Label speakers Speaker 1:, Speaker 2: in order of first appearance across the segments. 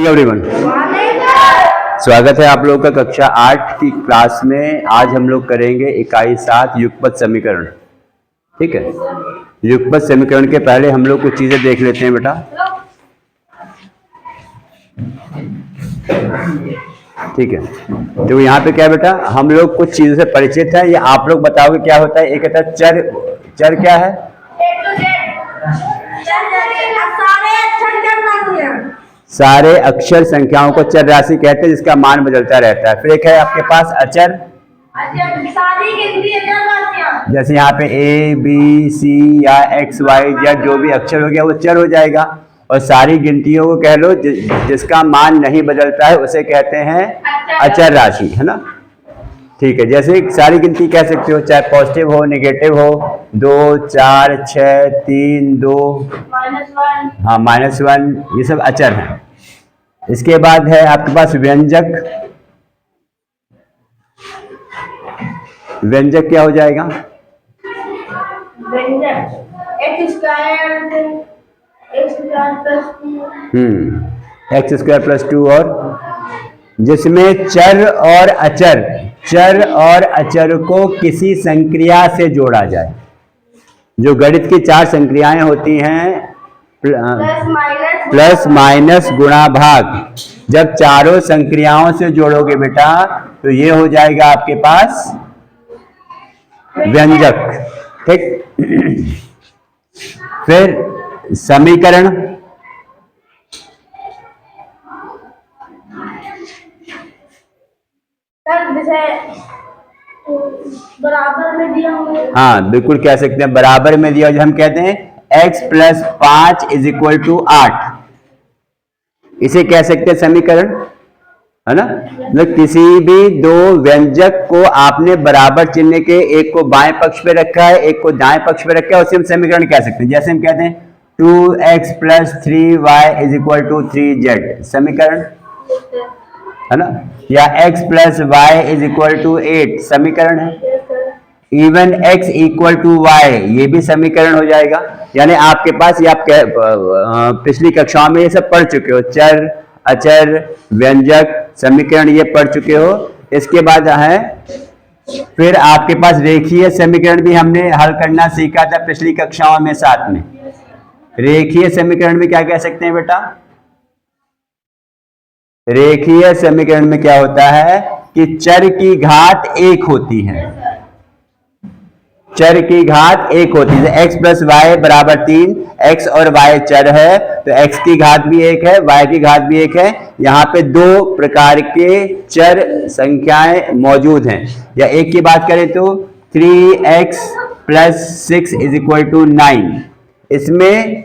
Speaker 1: Everyone, स्वागत है आप लोगों का कक्षा 8 की क्लास में। आज हम लोग करेंगे इकाई 7 युगपत समीकरण। ठीक है, युगपत समीकरण के पहले हम लोग कुछ चीजें देख लेते हैं बेटा। ठीक है, तो यहाँ पे क्या है बेटा, हम लोग कुछ चीजों से परिचित हैं, ये आप लोग बताओगे क्या होता है। एक कहता है चर। चर क्या है? सारे अक्षर संख्याओं को चर राशि कहते हैं जिसका मान बदलता रहता है। फिर एक है आपके पास अचर, जैसे यहाँ पे ए बी सी या एक्स वाई जेड जो भी अक्षर हो गया वो चर हो जाएगा। और सारी गिनतियों को कह लो जिसका मान नहीं बदलता है उसे कहते हैं अचर राशि, है ना। ठीक है, जैसे सारी गिनती कह सकते हो, चाहे पॉजिटिव हो नेगेटिव हो, 2 4 6 3 2, हाँ -1, ये सब अचर हैं। इसके बाद है आपके पास व्यंजक। व्यंजक क्या हो जाएगा? एक्स स्क्वायर प्लस 2 और जिसमें चर और अचर को किसी संक्रिया से जोड़ा जाए। जो गणित की 4 संक्रियाएं होती हैं, प्लस माइनस गुणा भाग, जब चारों संक्रियाओं से जोड़ोगे बेटा तो ये हो जाएगा आपके पास व्यंजक। ठीक, फिर समीकरण। बराबर में दिया हुआ, हाँ बिल्कुल कह सकते हैं बराबर में दिया। जो हम कहते हैं x + 5 = 8, इसे कह सकते हैं समीकरण, है ना। मतलब किसी भी दो व्यंजक को आपने बराबर चिन्ह के, एक को बाएं पक्ष पे रखा है एक को दाएं पक्ष पे रखा है, उसे हम समीकरण कह सकते हैं। जैसे हम कहते हैं 2x + 3y = 3z, समीकरण, है ना। या x + y = 8, समीकरण है। इवन x = y, ये भी समीकरण हो जाएगा। यानी आपके पास ये आप पिछली कक्षाओं में ये सब पढ़ चुके हो, चर अचर व्यंजक समीकरण ये पढ़ चुके हो। इसके बाद है फिर आपके पास रेखीय समीकरण भी हमने हल करना सीखा था पिछली कक्षाओं में साथ में। रेखीय समीकरण में क्या कह सकते हैं बेटा? रेखीय समीकरण में क्या होता है कि चर की घात 1 होती है। चर की घात 1 होती है। x + y = 3, x और y चर है तो x की घात भी 1 है, y की घात भी 1 है। यहाँ पे 2 प्रकार के चर संख्याएं मौजूद हैं। या एक की बात करें तो 3x + 6 = 9, इसमें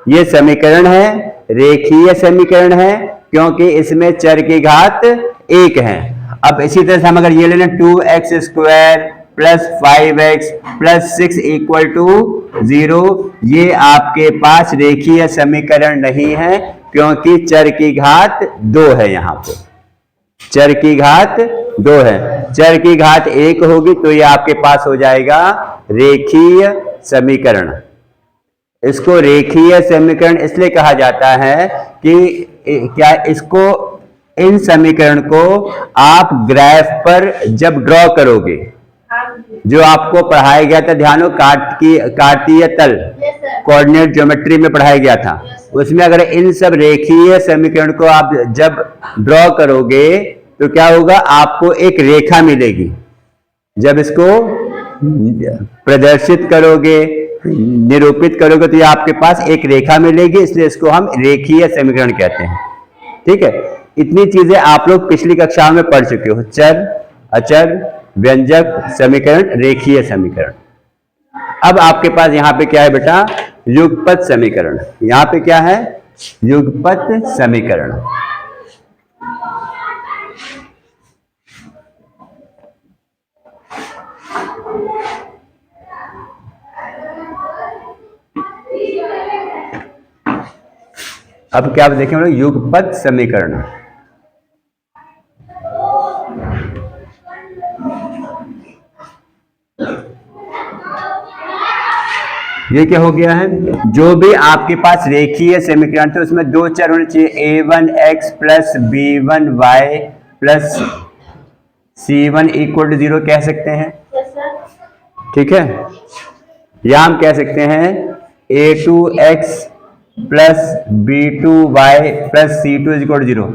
Speaker 1: ये समीकरण है, रेखीय समीकरण है, क्योंकि इसमें चर की घात 1 है। अब इसी तरह से हम अगर ये ले लें 2x² + 5x + 6 = 0, ये आपके पास रेखीय समीकरण नहीं है, क्योंकि चर की घात 2 है। यहाँ पे चर की घात 2 है, चर की घात 1 होगी तो ये आपके पास हो जाएगा रेखीय समीकरण। इसको रेखीय समीकरण इसलिए कहा जाता है कि क्या इसको, इन समीकरण को आप ग्राफ पर जब ड्रॉ करोगे, जो आपको पढ़ाया गया था, ध्यान हो, कार्तीय तल कोऑर्डिनेट ज्योमेट्री में पढ़ाया गया था, उसमें अगर इन सब रेखीय समीकरण को आप जब ड्रॉ करोगे तो क्या होगा, आपको एक रेखा मिलेगी। जब इसको प्रदर्शित करोगे, निरूपित करोगे तो ये आपके पास एक रेखा मिलेगी, इसलिए इसको हम रेखीय समीकरण कहते हैं। ठीक है, इतनी चीजें आप लोग पिछली कक्षा में पढ़ चुके हो, चर अचर व्यंजक समीकरण रेखीय समीकरण। अब आपके पास यहाँ पे क्या है बेटा, युगपत समीकरण। यहाँ पे क्या है, युगपत समीकरण। अब क्या आप देखें लोग, युगपत समीकरण। ये क्या हो गया है, जो भी आपके पास रेखीय समीकरण थे उसमें दो चर होने चाहिए, a1x plus b1y plus c1 equal to 0 कह सकते हैं, ठीक है। या हम कह सकते हैं a2x plus b2y plus c2 equal to 0।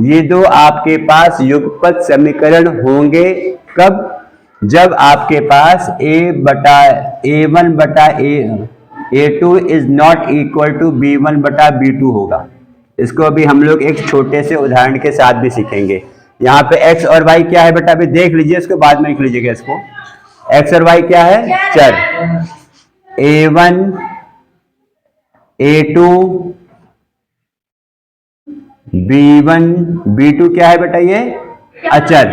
Speaker 1: ये दो आपके पास युगपत समीकरण होंगे कब, जब आपके पास a1 बटा a2 is not equal to b1 बटा b2 होगा। इसको अभी हम लोग एक छोटे से उदाहरण के साथ भी सीखेंगे। यहाँ पे x और y क्या है बेटा, अभी देख लीजिए, इसको बाद में लिख लीजिएगा। इसको x और y क्या है, चर। a1 a2 b1 b2 क्या है बेटा, ये अचर,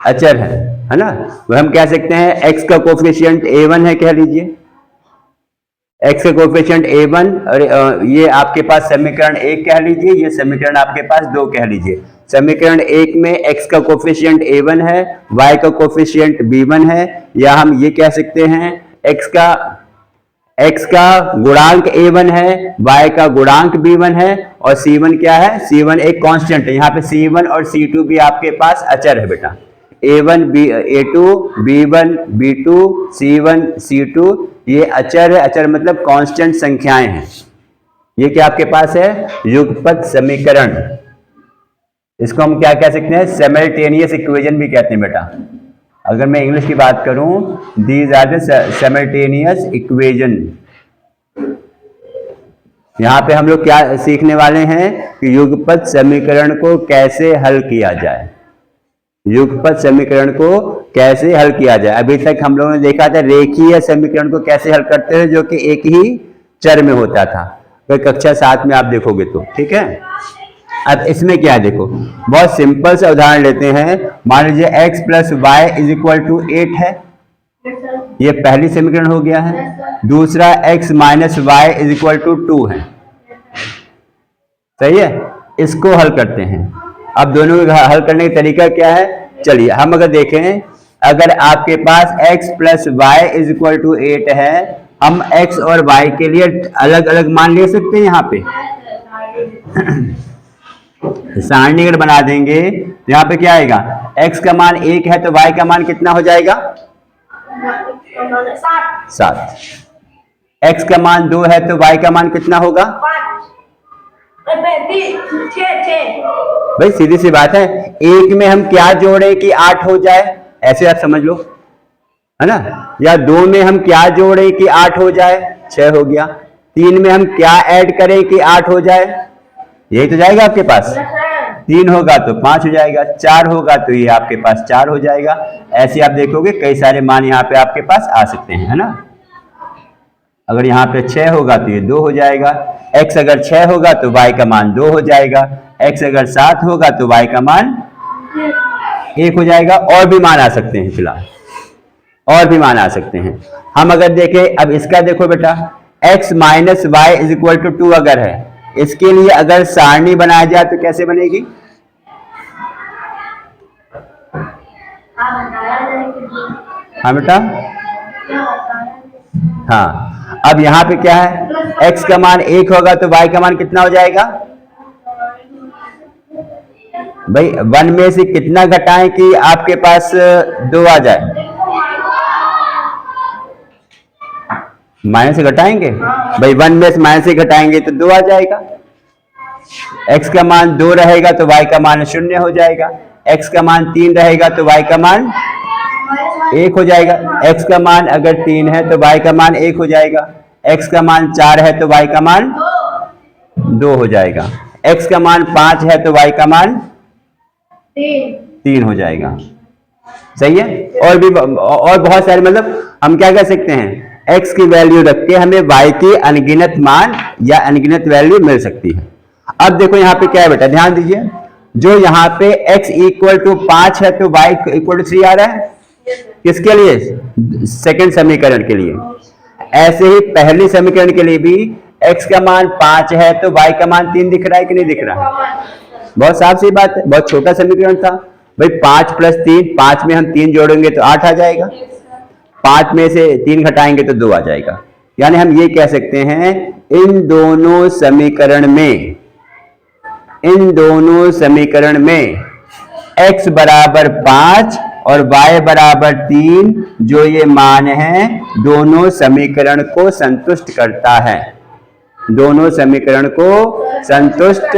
Speaker 1: अचर है ना। वह हम कह सकते हैं x का कोफिशिएंट a1 है, कह लीजिए x का कोफिशिएंट a1, और ये आपके पास समीकरण 1 कह लीजिए, ये समीकरण आपके पास 2 कह लीजिए। समीकरण 1 में x का कोफिशिएंट a1 है, y का कोफिशिएंट b1 है, या हम ये कह सकते हैं x का गुणांक a1 है, y का गुणांक b1 है, और c1 क्या है, c1 एक कांस्टेंट है। यहाँ पे c1 और c2 भी आपके पास अचर है बेटा, a1 a2 b1 b2 c1 c2 ये अचर है। अचर मतलब कांस्टेंट संख्याएं हैं। ये क्या आपके पास है, युगपत समीकरण। इसको हम क्या कह सकते हैं, सिमल्टेनियस इक्वेशन भी कहते हैं बेटा। अगर मैं इंग्लिश की बात करूं, these are the simultaneous equation. यहां पे हम लोग क्या सीखने वाले हैं कि युगपत समीकरण को कैसे हल किया जाए, युगपत समीकरण को कैसे हल किया जाए। अभी तक हम लोगों ने देखा था रेखीय समीकरण को कैसे हल करते हैं, जो कि एक ही चर में होता था। तो कक्षा 7 में आप देखोगे तो, ठीक है। अब इसमें क्या है, देखो बहुत सिंपल सा उदाहरण लेते हैं। मान लीजिए x plus Y is equal to 8 है, ये पहली समीकरण हो गया है। दूसरा x minus Y is equal to 2 है, सही है। इसको हल करते हैं। अब दोनों को हल करने का तरीका क्या है, चलिए हम अगर देखें, अगर आपके पास x plus Y is equal to 8 है, हम x और y के लिए अलग अलग मान ले सकते हैं। यहाँ पे सारणी अगर बना देंगे तो यहाँ पे क्या आएगा, x का मान 1 है तो y का मान कितना हो जाएगा, 7। x का मान 2 है तो y का मान कितना होगा, भाई सीधी सी बात है। एक में हम क्या जोड़े कि 8 हो जाए, ऐसे आप समझ लो, है ना। या 2 में हम क्या जोड़े कि 8 हो जाए, 6 हो गया। 3 में हम क्या ऐड करें कि 8 हो जाए, यही तो जाएगा आपके पास। 3 होगा तो 5 हो जाएगा, 4 होगा तो ये आपके पास 4 हो जाएगा। ऐसे आप देखोगे कई सारे मान यहाँ पे आपके पास आ सकते हैं, है ना। अगर यहाँ पे 6 होगा तो ये 2 हो जाएगा। x अगर 6 होगा तो y का मान 2 हो जाएगा। x अगर 7 होगा तो y का मान 1 हो जाएगा। और भी मान आ सकते हैं, फिलहाल और भी मान आ सकते हैं। हम अगर देखें, अब इसका देखो बेटा, x minus Y is equal to 2 अगर है, इसके लिए अगर सारणी बनाया जाए तो कैसे बनेगी, हाँ बेटा, हाँ। अब यहाँ पे क्या है, x का मान 1 होगा तो y का मान कितना हो जाएगा, भाई 1 में से कितना घटाएं कि आपके पास 2 आ जाए, माइनस से घटाएंगे, भाई 1 में से माइनस से घटाएंगे तो 2 आ जाएगा। x का मान 2 रहेगा तो y का मान 0 हो जाएगा। x का मान 3 रहेगा तो y का मान 1 हो जाएगा। x का मान अगर 3 है तो y का मान 1 हो जाएगा। x का मान 4 है तो y का मान 2 हो जाएगा। x का मान 5 है तो y का मान 3 हो जाएगा, सही है। और बहुत सारे, मतलब हम क्या कर सकते हैं, x की वैल्यू रख के हमें y की अनगिनत मान या अनगिनत वैल्यू मिल सकती है। अब देखो यहाँ पे क्या है बेटा, ध्यान दीजिए, जो यहाँ पे x इक्वल टू 5 है तो y इक्वल टू 3 आ रहा है, किसके लिए, सेकंड समीकरण के लिए। ऐसे ही पहली समीकरण के लिए भी x का मान 5 है तो y का मान 3 दिख रहा है कि नहीं दिख रहा है, बहुत साफ सी बात है। बहुत छोटा समीकरण था भाई, 5 प्लस 3, 5 में हम 3 जोड़ेंगे तो 8 आ जाएगा। 5 में से 3 घटाएंगे तो 2 आ जाएगा। यानी हम ये कह सकते हैं इन दोनों समीकरण में x बराबर 5 और y बराबर 3 जो ये मान है दोनों समीकरण को संतुष्ट करता है, दोनों समीकरण को संतुष्ट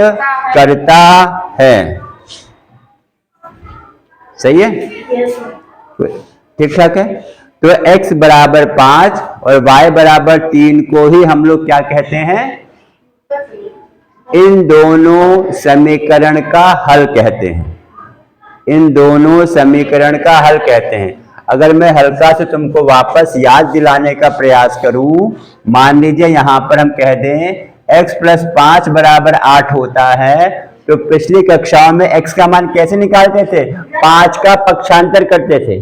Speaker 1: करता है। सही है, ठीक ठाक है। तो x बराबर 5 और y बराबर 3 को ही हम लोग क्या कहते हैं, इन दोनों समीकरण का हल कहते हैं, इन दोनों समीकरण का हल कहते हैं। अगर मैं हल्का से तुमको वापस याद दिलाने का प्रयास करूं, मान लीजिए यहां पर हम कह दें x प्लस 5 बराबर 8 होता है, तो पिछली कक्षाओं में x का मान कैसे निकालते थे, 5 का पक्षांतर करते थे,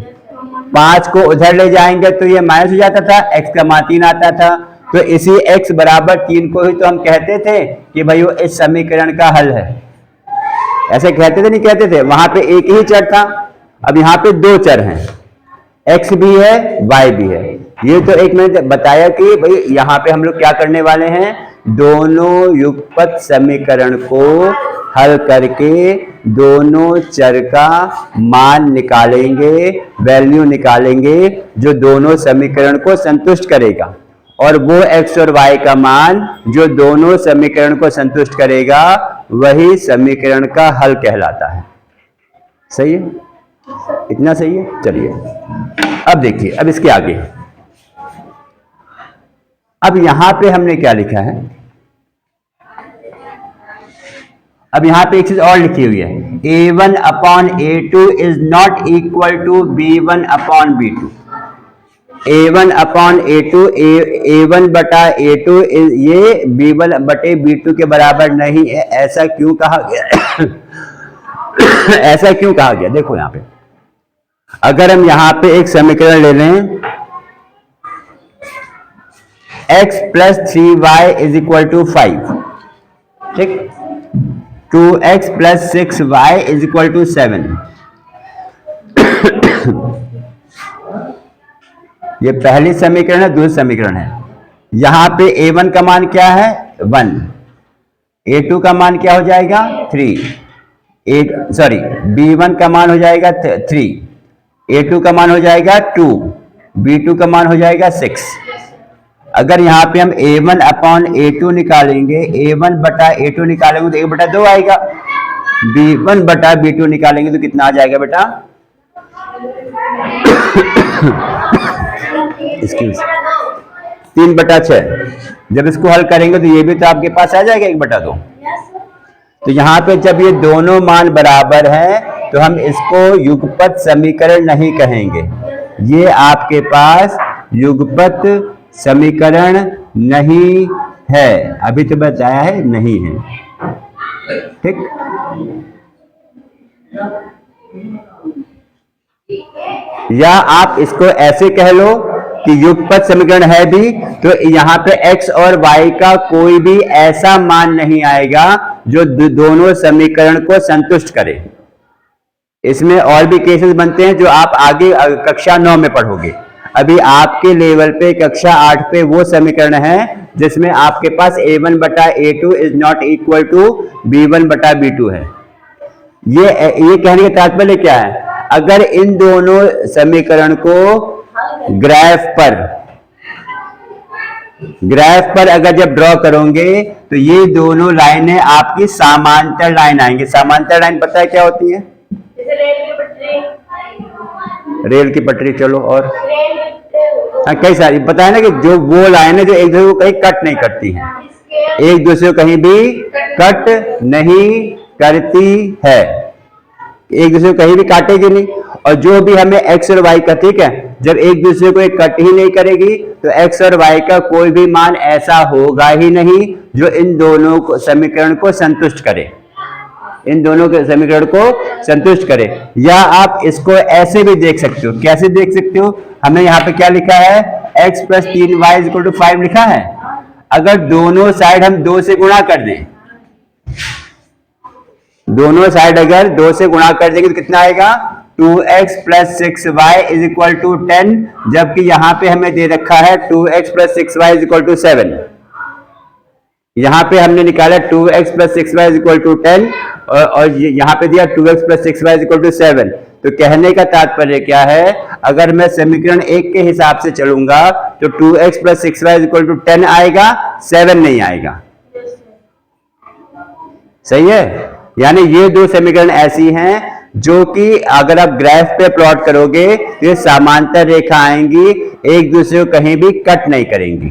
Speaker 1: 5 को उधर ले जाएंगे तो ये माइनस हो जाता था, x का मान 3 आता था। तो इसी x बराबर 3 को ही तो हम कहते थे कि भाई वो इस समीकरण का हल है। ऐसे कहते थे नहीं कहते थे, वहां पे एक ही चर था, अब यहाँ पे 2 चर हैं, x भी है y भी है। ये तो एक मैंने बताया कि भाई यहाँ पे हम लोग क्या करने वाले हैं, दोनों युगपत समीकरण को हल करके दोनों चर का मान निकालेंगे, वैल्यू निकालेंगे जो दोनों समीकरण को संतुष्ट करेगा, और वो x और y का मान जो दोनों समीकरण को संतुष्ट करेगा वही समीकरण का हल कहलाता है। सही है, इतना सही है। चलिए अब देखिए, अब इसके आगे, अब यहां पे हमने क्या लिखा है, अब यहां पे एक चीज और लिखी हुई है, a1 upon a2 is not equal to b1 upon b2। a1 upon a2, a1 बटा a2 ये b1 बटे b2 के बराबर नहीं है। ऐसा क्यों कहा गया ऐसा क्यों कहा गया, देखो यहां पे अगर हम यहां पे एक समीकरण ले लें, x plus 3y is equal to 5, ठीक, 2x plus 6y is equal to 7। ये पहली समीकरण है, दूसरी समीकरण है। यहां पे a1 का मान क्या है 1, a2 का मान क्या हो जाएगा 3, b1 का मान हो जाएगा 3, a2 का मान हो जाएगा 2, b2 का मान हो जाएगा 6। अगर यहाँ पे हम a1 अपॉन a2 निकालेंगे, a1 बटा a2 निकालेंगे तो 1 बटा 2 आएगा, b1 बटा b2 निकालेंगे तो कितना आ जाएगा बेटा, एक्सक्यूज 3 बटा 6। जब इसको हल करेंगे तो ये भी तो आपके पास आ जाएगा 1 बटा 2। तो यहाँ पे जब ये दोनों मान बराबर हैं तो हम इसको युगपत समीकरण नहीं कहेंगे, ये आपके पास युगपत समीकरण नहीं है, अभी तो बताया है नहीं है, ठीक। या आप इसको ऐसे कह लो कि युगपत समीकरण है भी तो यहाँ पे x और y का कोई भी ऐसा मान नहीं आएगा जो दोनों समीकरण को संतुष्ट करे। इसमें और भी केसेस बनते हैं जो आप आगे कक्षा 9 में पढ़ोगे। अभी आपके लेवल पे कक्षा 8 पे वो समीकरण है जिसमें आपके पास a1 बटा a2 is not equal to b1 बटा b2 है। ये कहने का तात्पर्य क्या है, अगर इन दोनों समीकरण को ग्राफ पर अगर जब ड्रॉ करोगे तो ये दोनों लाइनें आपकी समांतर लाइन आएंगी। समांतर लाइन पता है क्या होती है, रेल की पटरी, चलो और हाँ कई सारी पता है ना, कि जो वो लाइन है जो एक दूसरे को कहीं कट नहीं करती है, एक दूसरे को कहीं भी कट नहीं करती है, एक दूसरे को कहीं भी काटेगी नहीं। और जो भी हमें x और y का, ठीक है, जब एक दूसरे को एक कट ही नहीं करेगी तो x और y का कोई भी मान ऐसा होगा ही नहीं जो इन दोनों समीकरण को संतुष्ट करे, इन दोनों के समीकरण को संतुष्ट करे। या आप इसको ऐसे भी देख सकते हो, कैसे देख सकते हो, हमने यहाँ पे क्या लिखा है, x plus 3y is equal to 5 लिखा है। अगर दोनों साइड हम 2 से गुणा कर दें, दोनों साइड अगर 2 से गुणा कर देंगे तो कितना आएगा 2x plus 6y is equal to 10, जबकि यहां पे हमें दे रखा है 2x plus 6y is equal to 7। यहां पे हमने निकाला 2x plus 6y is equal to 10 और यहां पे दिया 2x plus 6y is equal to 7। तो कहने का तात्पर्य क्या है, अगर मैं समीकरण 1 के हिसाब से चलूंगा तो 2x plus 6y is equal to 10 आएगा, 7 नहीं आएगा। सही है, यानी ये दो समीकरण ऐसी हैं जो कि अगर आप ग्राफ पे प्लॉट करोगे तो ये समांतर रेखा आएंगी, एक दूसरे को कहीं भी कट नहीं करेंगी,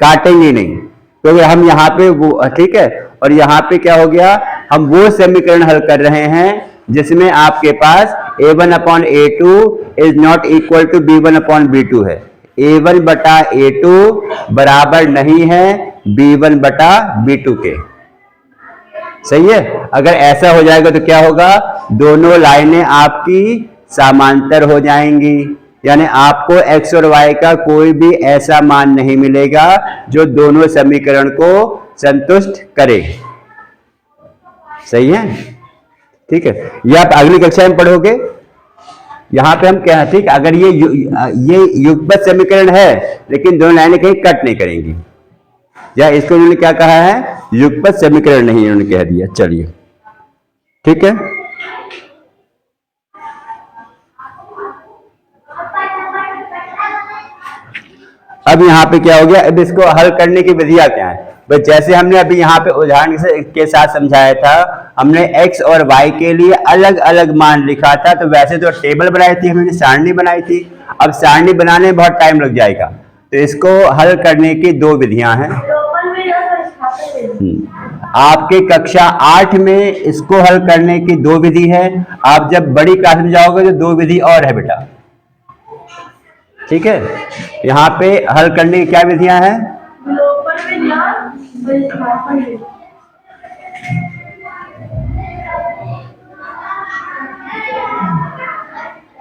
Speaker 1: काटेंगी नहीं। तो हम यहाँ पे वो ठीक है, और यहाँ पे क्या हो गया, हम वो समीकरण हल कर रहे हैं जिसमें आपके पास a1 upon a2 is not equal to b1 upon b2 है। a1 बटा a2 बराबर नहीं है b1 बटा b2 के। सही है, अगर ऐसा हो जाएगा तो क्या होगा, दोनों लाइनें आपकी समांतर हो जाएंगी, यानी आपको x और y का कोई भी ऐसा मान नहीं मिलेगा जो दोनों समीकरण को संतुष्ट करे। सही है, ठीक है, ये आप अगली कक्षा में पढ़ोगे। यहां पे हम क्या, ठीक, अगर ये युगपत समीकरण है लेकिन दोनों लाइनें कहीं कट नहीं करेंगी, या इसको उन्होंने क्या कहा है, युगपत समीकरण नहीं, उन्होंने कह दिया। चलिए ठीक है, अब यहां पे क्या हो गया, अब इसको हल करने की विधियां क्या है। बस जैसे हमने अभी यहाँ पे उदाहरण के साथ समझाया था, हमने x और y के लिए अलग अलग मान लिखा था, तो वैसे तो टेबल बनाई थी, हमने सारणी बनाई थी। अब सारणी बनाने में बहुत टाइम लग जाएगा, तो इसको हल करने की दो विधियां हैं। आपके कक्षा 8 में इसको हल करने की दो विधि है, आप जब बड़ी क्लास में जाओगे तो दो विधि और है बेटा। ठीक है, यहाँ पे हल करने की क्या विधियां हैं,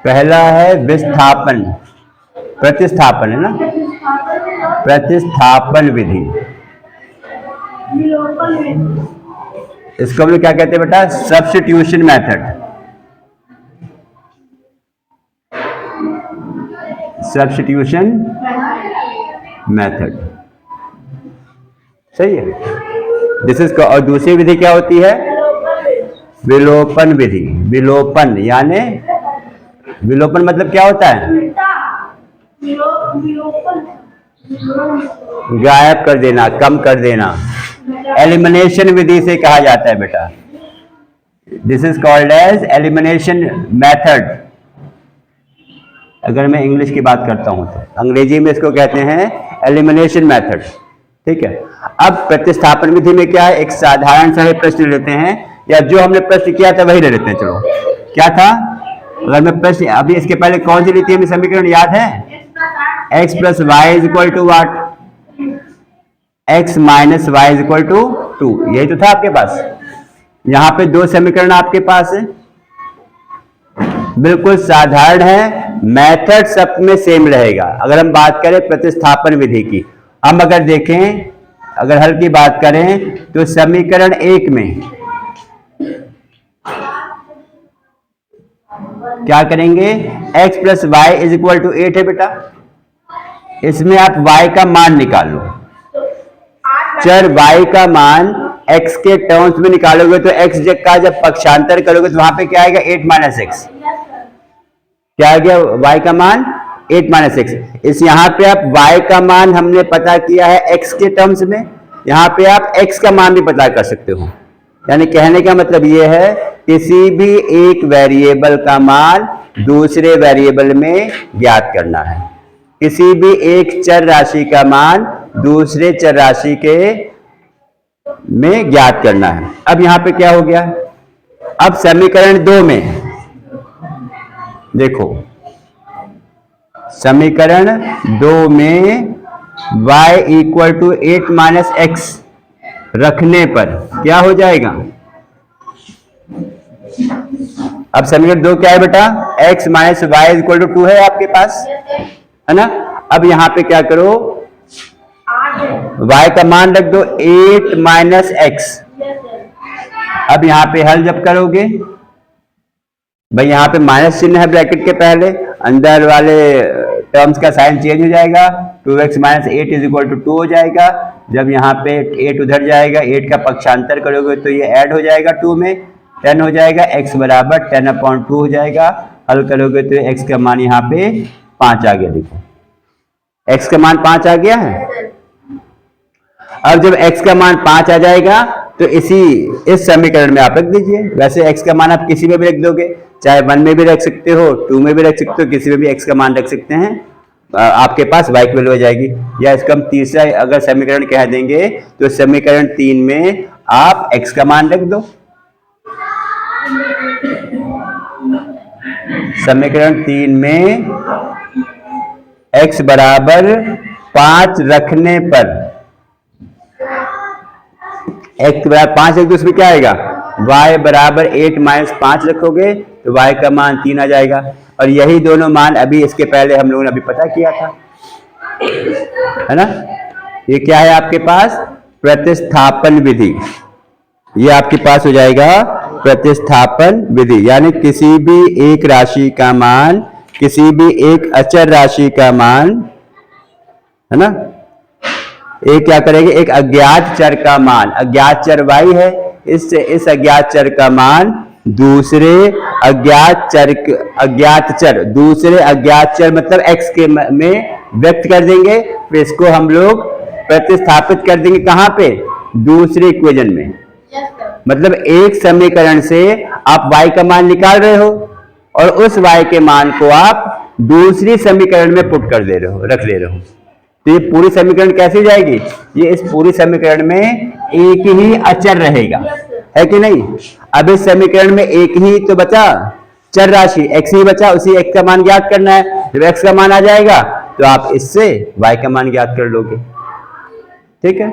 Speaker 1: पहला है विस्थापन, प्रतिस्थापन है ना, प्रतिस्थापन विधि। इसको हम लोग क्या कहते हैं बेटा, सब्स्टिट्यूशन मेथड। सब्स्टिट्यूशन मेथड, सही है। दिस इज, और दूसरी विधि क्या होती है, विलोपन विधि। विलोपन यानी, विलोपन मतलब क्या होता है, गायब कर देना, कम कर देना। एलिमिनेशन विधि से कहा जाता है बेटा, this is called as elimination method. अगर मैं इंग्लिश की बात करता हूं तो अंग्रेजी में इसको कहते हैं एलिमिनेशन मेथड। ठीक है, अब प्रतिस्थापन विधि में क्या है, एक साधारण सा प्रश्न लेते हैं, या जो हमने प्रश्न किया था वही ले लेते हैं। चलो, क्या था, अगर मैं प्रश्न, अभी इसके पहले कौन सी ली थी हमें समीकरण याद है, x plus Y is equal to what, x minus Y is equal to 2, यही तो था आपके पास। यहां पे दो समीकरण आपके पास है, बिल्कुल साधारण है, मेथड सब में सेम रहेगा। अगर हम बात करें प्रतिस्थापन विधि की, हम अगर देखें, अगर हल की बात करें तो समीकरण 1 में क्या करेंगे, x plus Y is equal to 8 है बेटा, इसमें आप y का मान निकाल लो। चर y का मान x के टर्म्स में निकालोगे तो x का जब पक्षांतर करोगे तो वहां पे क्या आएगा, 8 माइनस एक्स। क्या आ गया, y का मान 8 माइनस एक्स। इस यहाँ पे आप y का मान हमने पता किया है x के टर्म्स में, यहाँ पे आप x का मान भी पता कर सकते हो। यानी कहने का मतलब ये है, किसी भी एक वेरिएबल का मान दूसरे वेरिएबल में ज्ञात करना है, किसी भी एक चर राशि का मान दूसरे चर राशि के में ज्ञात करना है। अब यहाँ पे क्या हो गया, अब समीकरण 2 में देखो, समीकरण 2 में y equal to 8 minus x रखने पर क्या हो जाएगा, अब समीकरण 2 क्या है बेटा, x minus y equal to 2 है आपके पास, है ना। अब यहां पे क्या करो, y का मान रख दो 8 माइनस एक्स। अब यहां पे हल जब करोगे भाई यहाँ पे माइनस चिन्ह है ब्रैकेट के पहले, अंदर वाले टर्म्स का साइन चेंज हो जाएगा, 2x minus 8 is equal to 2 हो जाएगा। जब यहाँ पे 8 उधर जाएगा, 8 का पक्षांतर करोगे तो ये ऐड हो जाएगा 2 में, 10 हो जाएगा, x बराबर 10/2 हो जाएगा। हल करोगे तो x का मान यहाँ पे 5 आ गया। देखो x का मान 5 आ गया है। अब जब x का मान 5 आ जाएगा तो इस समीकरण में आप रख दीजिए। वैसे x का मान आप किसी में भी रख दोगे, चाहे 1 में भी रख सकते हो, 2 में भी रख सकते हो, किसी में भी x का मान रख सकते हैं, आपके पास y की वैल्यू हो जाएगी। या इसका हम तीसरा अगर समीकरण कह देंगे तो समीकरण 3 में आप x का मान रख दो। समीकरण 3 में x बराबर 5 रखने पर, x बराबर 5 रख दो, उसमें क्या आएगा, y बराबर 8 माइनस 5 रखोगे तो y का मान 3 आ जाएगा। और यही दोनों मान अभी इसके पहले हम लोगों ने अभी पता किया था, है ना। ये क्या है आपके पास, प्रतिस्थापन विधि। ये आपके पास हो जाएगा प्रतिस्थापन विधि, यानी किसी भी एक राशि का मान, किसी भी एक अचर राशि का मान, है ना, एक क्या करेंगे, एक अज्ञात चर का मान, अज्ञात चर y है, इससे इस अज्ञात चर का मान दूसरे अज्ञात चर दूसरे अज्ञात चर मतलब x के में व्यक्त कर देंगे। फिर इसको हम लोग प्रतिस्थापित कर देंगे कहां पे, दूसरे इक्वेशन में। मतलब एक समीकरण से आप y का मान निकाल रहे हो और उस y के मान को आप दूसरी समीकरण में पुट कर दे रहे हो, रख ले रहे हो। तो ये पूरी समीकरण कैसी जाएगी, ये इस पूरी समीकरण में एक ही अचर रहेगा, है कि नहीं। अब इस समीकरण में एक ही तो बचा चर राशि x ही बचा, उसी x का मान ज्ञात करना है। जब x का मान आ जाएगा तो आप इससे y का मान ज्ञात कर लोगे, ठीक है।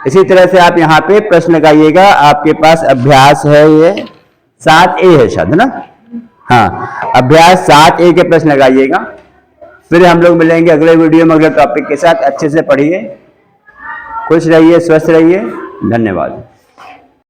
Speaker 1: इसी तरह से आप यहाँ पे प्रश्न लगाइएगा, आपके पास अभ्यास है ये 7A है शायद, है ना, हाँ, अभ्यास 7A के प्रश्न लगाइएगा। फिर हम लोग मिलेंगे अगले वीडियो में अगले टॉपिक के साथ। अच्छे से पढ़िए, खुश रहिए, स्वस्थ रहिए, धन्यवाद।